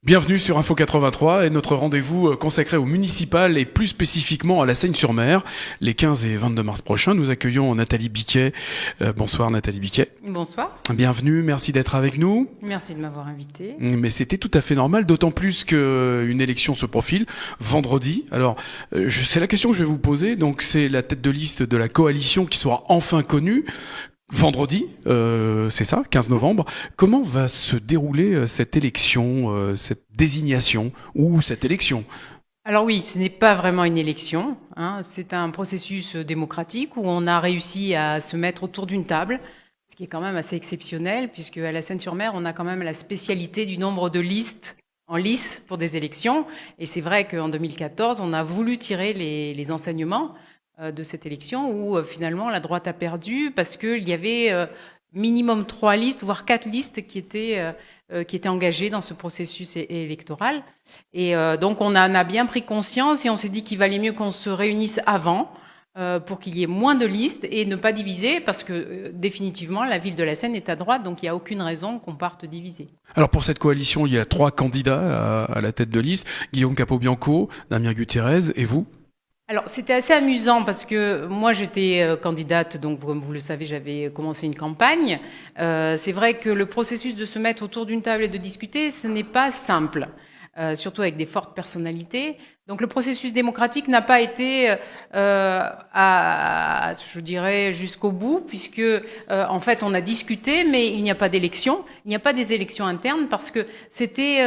Bienvenue sur Info 83 et notre rendez-vous consacré au municipal et plus spécifiquement à la Seigne-sur-Mer. Les 15 et 22 mars prochains, nous accueillons Nathalie Biquet. Bonsoir Nathalie Biquet. Bonsoir. Bienvenue, merci d'être avec nous. Merci de m'avoir invité. Mais c'était tout à fait normal, d'autant plus qu'une élection se profile vendredi. Alors, c'est la question que je vais vous poser. Donc, c'est la tête de liste de la coalition qui sera enfin connue. Vendredi, c'est ça, 15 novembre. Comment va se dérouler cette élection, cette désignation ou cette élection ? Alors oui, ce n'est pas vraiment une élection, hein. C'est un processus démocratique où on a réussi à se mettre autour d'une table, ce qui est quand même assez exceptionnel, puisque à la Seigne-sur-Mer, on a quand même la spécialité du nombre de listes en lice pour des élections. Et c'est vrai qu'en 2014, on a voulu tirer les enseignements de cette élection où finalement la droite a perdu parce qu'il y avait minimum 3 listes, voire 4 listes qui étaient engagées dans ce processus électoral. Et donc on en a bien pris conscience et on s'est dit qu'il valait mieux qu'on se réunisse avant pour qu'il y ait moins de listes et ne pas diviser parce que définitivement la ville de la Seine est à droite, donc il n'y a aucune raison qu'on parte diviser. Alors pour cette coalition, il y a 3 candidats à la tête de liste, Guillaume Capobianco, Damien Gutiérrez et vous ? Alors, c'était assez amusant parce que moi, j'étais candidate, donc comme vous le savez, j'avais commencé une campagne. C'est vrai que le processus de se mettre autour d'une table et de discuter, ce n'est pas simple, surtout avec des fortes personnalités. Donc, le processus démocratique n'a pas été, je dirais, jusqu'au bout, puisque en fait, on a discuté, mais il n'y a pas d'élection, il n'y a pas des élections internes, parce que c'était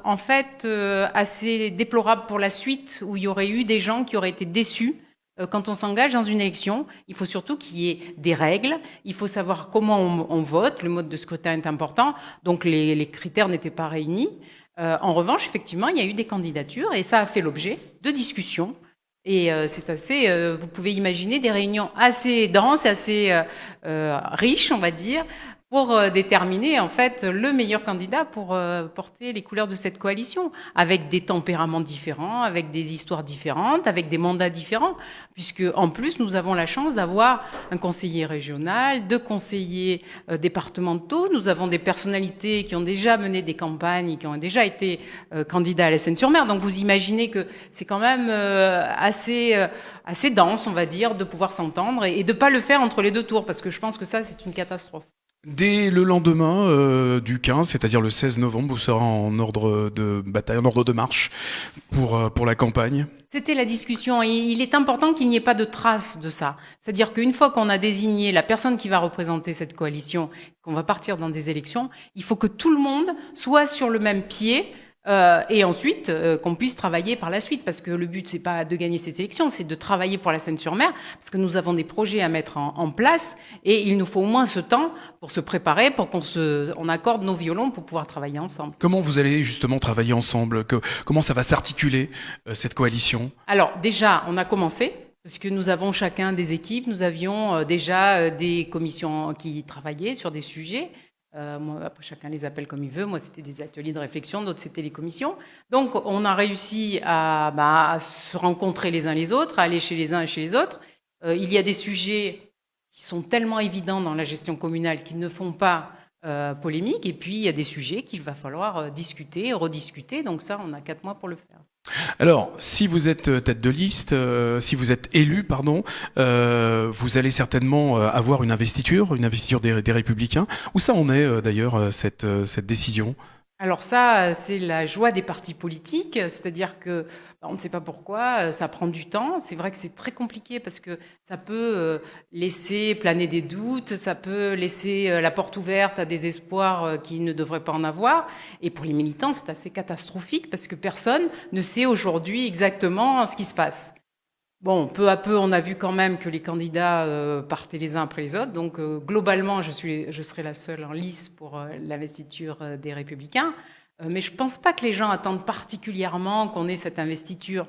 en fait assez déplorable pour la suite, où il y aurait eu des gens qui auraient été déçus. Quand on s'engage dans une élection, il faut surtout qu'il y ait des règles, il faut savoir comment on vote, le mode de scrutin est important, donc les critères n'étaient pas réunis. En revanche, effectivement, il y a eu des candidatures et ça a fait l'objet de discussions. Et c'est assez, vous pouvez imaginer des réunions assez denses, assez riches, on va dire, pour déterminer en fait le meilleur candidat pour porter les couleurs de cette coalition, avec des tempéraments différents, avec des histoires différentes, avec des mandats différents, puisque en plus nous avons la chance d'avoir un conseiller régional, 2 conseillers départementaux, nous avons des personnalités qui ont déjà mené des campagnes, qui ont déjà été candidats à la Seine-sur-Mer, donc vous imaginez que c'est quand même assez dense, on va dire, de pouvoir s'entendre et de pas le faire entre les 2 tours, parce que je pense que ça c'est une catastrophe. Dès le lendemain du 15, c'est-à-dire le 16 novembre, vous serez en ordre de bataille, en ordre de marche pour la campagne. C'était la discussion. Et il est important qu'il n'y ait pas de trace de ça. C'est-à-dire qu'une fois qu'on a désigné la personne qui va représenter cette coalition, qu'on va partir dans des élections, il faut que tout le monde soit sur le même pied. Et ensuite qu'on puisse travailler par la suite, parce que le but c'est pas de gagner ces élections, c'est de travailler pour la Seine-sur-Mer, parce que nous avons des projets à mettre en place et il nous faut au moins ce temps pour se préparer, pour on accorde nos violons pour pouvoir travailler ensemble. Comment vous allez justement travailler ensemble ? Comment ça va s'articuler cette coalition ? Alors déjà, on a commencé. Parce que nous avons chacun des équipes, nous avions déjà des commissions qui travaillaient sur des sujets. Moi, après, chacun les appelle comme il veut. Moi, c'était des ateliers de réflexion, d'autres, c'était les commissions. Donc, on a réussi à se rencontrer les uns les autres, à aller chez les uns et chez les autres. Il y a des sujets qui sont tellement évidents dans la gestion communale qu'ils ne font pas polémique. Et puis, il y a des sujets qu'il va falloir discuter, rediscuter. Donc ça, on a 4 mois pour le faire. Alors, si vous êtes tête de liste, si vous êtes élu, vous allez certainement avoir une investiture des Républicains. Où ça en est d'ailleurs cette décision ? Alors ça, c'est la joie des partis politiques, c'est-à-dire que on ne sait pas pourquoi, ça prend du temps. C'est vrai que c'est très compliqué parce que ça peut laisser planer des doutes, ça peut laisser la porte ouverte à des espoirs qui ne devraient pas en avoir. Et pour les militants, c'est assez catastrophique parce que personne ne sait aujourd'hui exactement ce qui se passe. Bon, peu à peu, on a vu quand même que les candidats partaient les uns après les autres. Donc, globalement, je serai la seule en lice pour l'investiture des Républicains. Mais je pense pas que les gens attendent particulièrement qu'on ait cette investiture.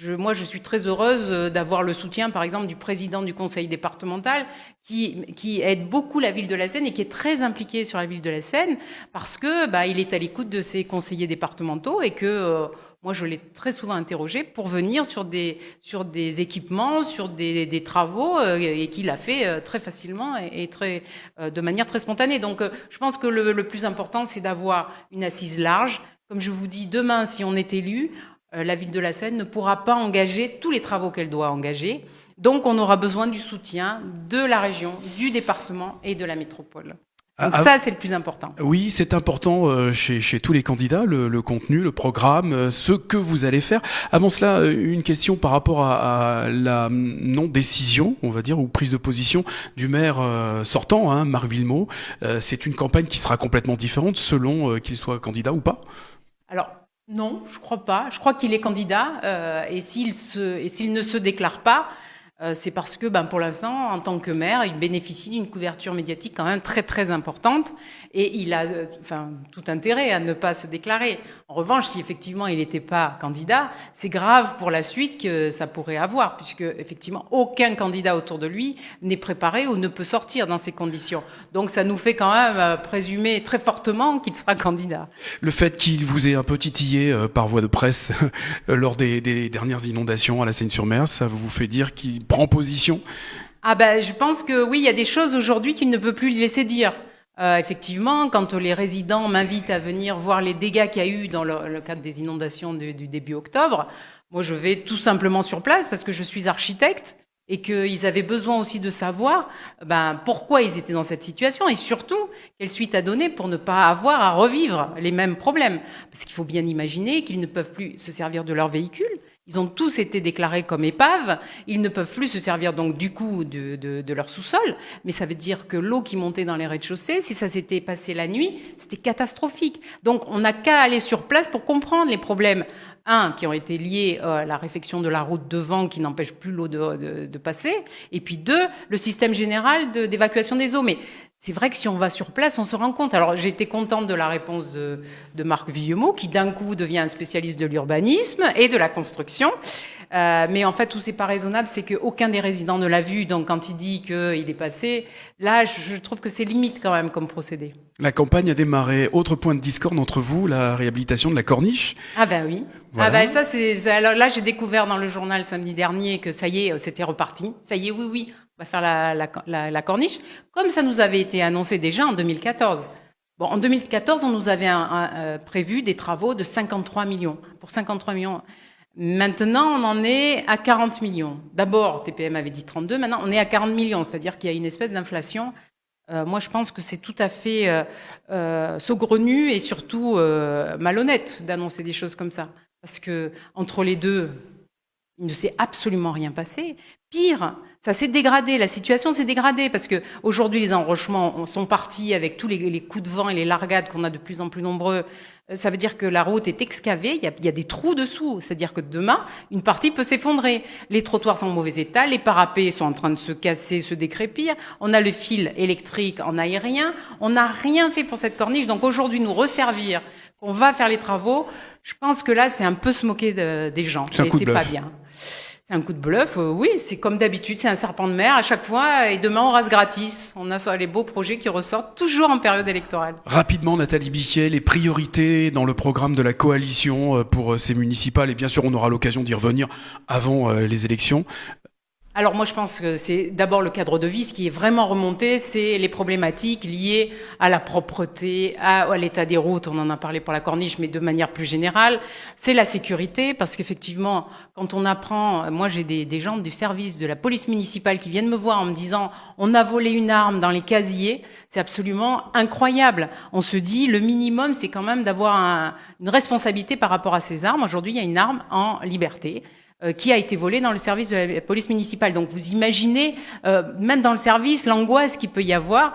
Moi, je suis très heureuse d'avoir le soutien, par exemple, du président du conseil départemental qui aide beaucoup la ville de la Seine et qui est très impliqué sur la ville de la Seine parce que il est à l'écoute de ses conseillers départementaux et que moi, je l'ai très souvent interrogé pour venir sur des équipements, sur des travaux et qu'il a fait très facilement et de manière très spontanée. Donc, je pense que le plus important, c'est d'avoir une assise large, Comme je vous dis, demain, si on est élu, la ville de la Seine ne pourra pas engager tous les travaux qu'elle doit engager. Donc, on aura besoin du soutien de la région, du département et de la métropole. Donc ça, c'est le plus important. Oui, c'est important chez tous les candidats, le contenu, le programme, ce que vous allez faire. Avant cela, une question par rapport à la non-décision, on va dire, ou prise de position du maire sortant, hein, Marc Villemot. C'est une campagne qui sera complètement différente selon qu'il soit candidat ou pas? Alors, non, je crois pas. Je crois qu'il est candidat et s'il ne se déclare pas, c'est parce que, pour l'instant, en tant que maire, il bénéficie d'une couverture médiatique quand même très très importante et il a, tout intérêt à ne pas se déclarer. En revanche, si effectivement il n'était pas candidat, c'est grave pour la suite que ça pourrait avoir, puisque effectivement aucun candidat autour de lui n'est préparé ou ne peut sortir dans ces conditions. Donc ça nous fait quand même présumer très fortement qu'il sera candidat. Le fait qu'il vous ait un peu titillé par voie de presse lors des dernières inondations à la Seine-sur-Mer, ça vous fait dire qu'il prend position? Je pense que oui, il y a des choses aujourd'hui qu'il ne peut plus laisser dire. Effectivement, quand les résidents m'invitent à venir voir les dégâts qu'il y a eu dans le cadre des inondations du début octobre, moi je vais tout simplement sur place parce que je suis architecte et qu'ils avaient besoin aussi de savoir pourquoi ils étaient dans cette situation et surtout quelle suite à donner pour ne pas avoir à revivre les mêmes problèmes. Parce qu'il faut bien imaginer qu'ils ne peuvent plus se servir de leur véhicule. Ils ont tous été déclarés comme épaves. Ils ne peuvent plus se servir donc du coup de leur sous-sol. Mais ça veut dire que l'eau qui montait dans les rez-de-chaussée, si ça s'était passé la nuit, c'était catastrophique. Donc on n'a qu'à aller sur place pour comprendre les problèmes. Qui ont été liés à la réfection de la route devant qui n'empêche plus l'eau de passer. Et puis 2, le système général d'évacuation des eaux. Mais c'est vrai que si on va sur place, on se rend compte. Alors j'ai été contente de la réponse de Marc Villemot, qui d'un coup devient un spécialiste de l'urbanisme et de la construction. Mais en fait, où c'est pas raisonnable, c'est qu'aucun des résidents ne l'a vu. Donc quand il dit qu'il est passé, là, je trouve que c'est limite quand même comme procédé. La campagne a démarré. Autre point de discorde entre vous, la réhabilitation de la corniche. Oui. Voilà. Ça alors là, j'ai découvert dans le journal samedi dernier que ça y est, c'était reparti. Ça y est, oui, on va faire la corniche, comme ça nous avait été annoncé déjà en 2014. Bon, en 2014, on nous avait prévu des travaux de 53 millions. Pour 53 millions. Maintenant, on en est à 40 millions. D'abord, TPM avait dit 32, maintenant on est à 40 millions, c'est-à-dire qu'il y a une espèce d'inflation. Moi, je pense que c'est tout à fait saugrenu et surtout malhonnête d'annoncer des choses comme ça. Parce que entre les deux, il ne s'est absolument rien passé. Pire, ça s'est dégradé, la situation s'est dégradée parce que aujourd'hui les enrochements sont partis avec tous les coups de vent et les largades qu'on a de plus en plus nombreux. Ça veut dire que la route est excavée, il y a des trous dessous. C'est-à-dire que demain, une partie peut s'effondrer. Les trottoirs sont en mauvais état, les parapets sont en train de se casser, se décrépir. On a le fil électrique en aérien. On n'a rien fait pour cette corniche. Donc aujourd'hui, nous resservir, qu'on va faire les travaux, je pense que là, c'est un peu se moquer des gens. C'est un coup de bluff. Pas bien. C'est un coup de bluff, oui, c'est comme d'habitude, c'est un serpent de mer à chaque fois, et demain on rase gratis. On a les beaux projets qui ressortent toujours en période électorale. Rapidement, Nathalie Biquet, les priorités dans le programme de la coalition pour ces municipales, et bien sûr on aura l'occasion d'y revenir avant les élections. Alors moi je pense que c'est d'abord le cadre de vie, ce qui est vraiment remonté, c'est les problématiques liées à la propreté, à l'état des routes, on en a parlé pour la corniche, mais de manière plus générale, c'est la sécurité, parce qu'effectivement, quand on apprend, moi j'ai des gens du service de la police municipale qui viennent me voir en me disant on a volé une arme dans les casiers, c'est absolument incroyable. On se dit le minimum c'est quand même d'avoir une responsabilité par rapport à ces armes. Aujourd'hui il y a une arme en liberté qui a été volé dans le service de la police municipale. Donc vous imaginez, même dans le service, l'angoisse qu'il peut y avoir.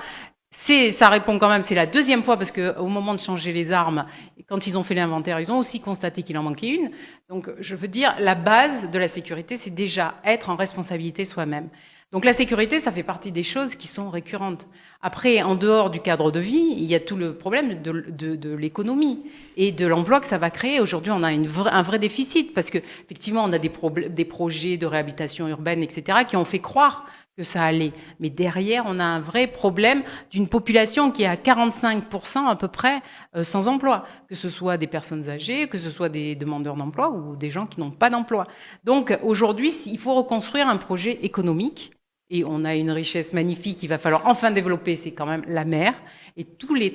Ça répond quand même, c'est la deuxième fois, parce que au moment de changer les armes, quand ils ont fait l'inventaire, ils ont aussi constaté qu'il en manquait une. Donc je veux dire, la base de la sécurité, c'est déjà être en responsabilité soi-même. Donc la sécurité, ça fait partie des choses qui sont récurrentes. Après, en dehors du cadre de vie, il y a tout le problème de l'économie et de l'emploi que ça va créer. Aujourd'hui, on a un vrai déficit parce que effectivement, on a des projets de réhabilitation urbaine, etc., qui ont fait croire que ça allait. Mais derrière, on a un vrai problème d'une population qui est à 45% à peu près sans emploi, que ce soit des personnes âgées, que ce soit des demandeurs d'emploi ou des gens qui n'ont pas d'emploi. Donc aujourd'hui, il faut reconstruire un projet économique. et on a une richesse magnifique qu'il va falloir enfin développer, c'est quand même la mer et tous les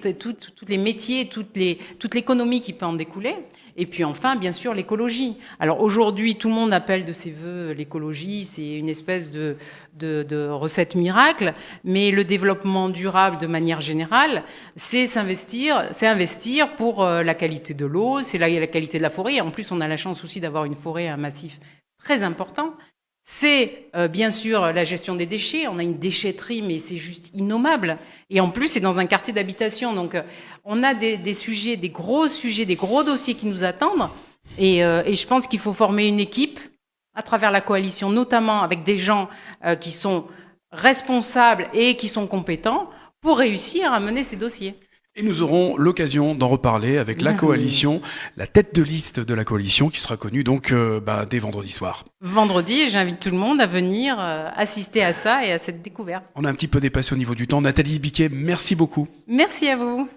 métiers, toute l'économie qui peut en découler. Et puis enfin, bien sûr, l'écologie. Alors aujourd'hui, tout le monde appelle de ses voeux l'écologie, c'est une espèce de recette miracle, mais le développement durable de manière générale, c'est investir pour la qualité de l'eau, c'est la qualité de la forêt. En plus, on a la chance aussi d'avoir une forêt, un massif très important. C'est bien sûr la gestion des déchets. On a une déchetterie, mais c'est juste innommable. Et en plus, c'est dans un quartier d'habitation. Donc, on a des sujets, des gros dossiers qui nous attendent. Et je pense qu'il faut former une équipe à travers la coalition, notamment avec des gens qui sont responsables et qui sont compétents pour réussir à mener ces dossiers. Et nous aurons l'occasion d'en reparler avec la coalition, la tête de liste de la coalition qui sera connue donc dès vendredi soir. Vendredi, j'invite tout le monde à venir assister à ça et à cette découverte. On a un petit peu dépassé au niveau du temps. Nathalie Biquet, merci beaucoup. Merci à vous.